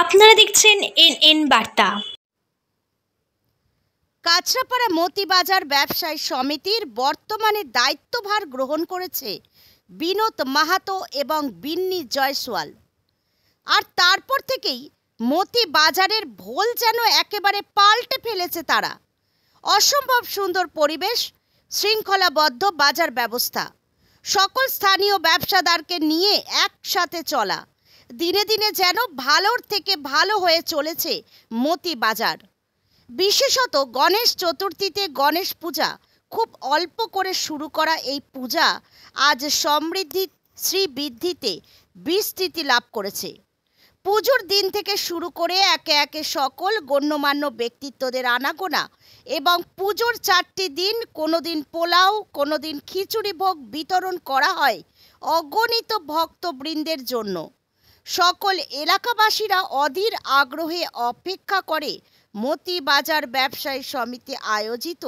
আপনারা দেখছেন এনএন বার্তা। কাঁচরাপাড়া মতিবাজার ব্যবসায়ী সমিতির বর্তমানে দায়িত্বভার গ্রহণ করেছে বিনোদ মাহাতো এবং বিন্নি জয়সওয়াল। আর তারপর থেকেই মতিবাজারের ভোল যেন একেবারে পাল্টে ফেলেছে তারা। অসম্ভব সুন্দর পরিবেশ, শৃঙ্খলাবদ্ধ বাজার ব্যবস্থা, সকল স্থানীয় ব্যবসাদারকে নিয়ে একসাথে চলা, দিনে দিনে যেন ভালোর থেকে ভালো হয়ে চলেছে মতিবাজার। বিশেষত গণেশ চতুর্থীতে গণেশ পূজা, খুব অল্প করে শুরু করা এই পূজা আজ সমৃদ্ধি শ্রীবৃদ্ধিতে বিস্তৃতি লাভ করেছে। পুজোর দিন থেকে শুরু করে একে একে সকল গণ্যমান্য ব্যক্তিত্বদের আনাগোনা এবং পুজোর 4টি দিন কোনো দিন পোলাও, কোনো দিন খিচুড়ি ভোগ বিতরণ করা হয় অগণিত ভক্তবৃন্দের জন্য। সকল এলাকাবাসীরা অধীর আগ্রহে অপেক্ষা করে মতিবাজার ব্যবসায়ী সমিতি আয়োজিত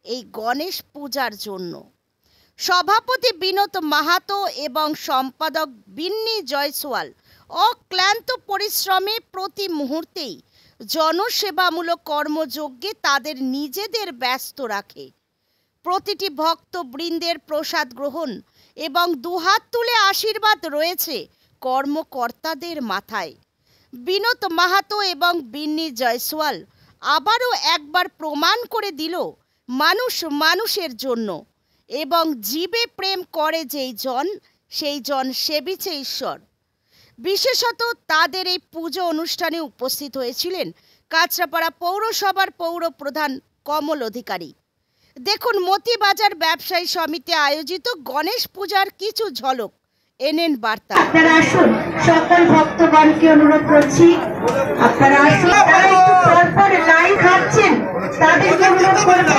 এই গণেশ পূজার জন্য। সভাপতি বিনোদ মাহাতো এবং সম্পাদক বিন্নি জয়সওয়াল অক্লান্ত পরিশ্রমে প্রতি মুহূর্তেই জনসেবামূলক কর্মযজ্ঞে তাদের নিজেদের ব্যস্ত রাখে। প্রতিটি ভক্তবৃন্দের প্রসাদ গ্রহণ এবং দুহাত তুলে আশীর্বাদ রয়েছে কর্মকর্তাদের মাথায়। বিনোদ মাহাতো এবং বিন্নি জয়সওয়াল আবারও একবার প্রমাণ করে দিল মানুষ মানুষের জন্য এবং জীবে প্রেম করে যেই জন, সেই জন সেবিছে ঈশ্বর। বিশেষত তাদের এই পুজো অনুষ্ঠানে উপস্থিত হয়েছিলেন কাঁচরাপাড়া পৌরসভার পৌর প্রধান কমল অধিকারী। দেখুন মতিবাজার ব্যবসায়ী সমিতি আয়োজিত গণেশ পূজার কিছু ঝলক। এনএন বার্তা। আপনারা আসুন, সকল ভক্তগণকে অনুরোধ করছি, আপনারা আসুন। তারা একটু পরপর লাইন খাচ্ছেন, তাদেরকে অনুরোধ করছি।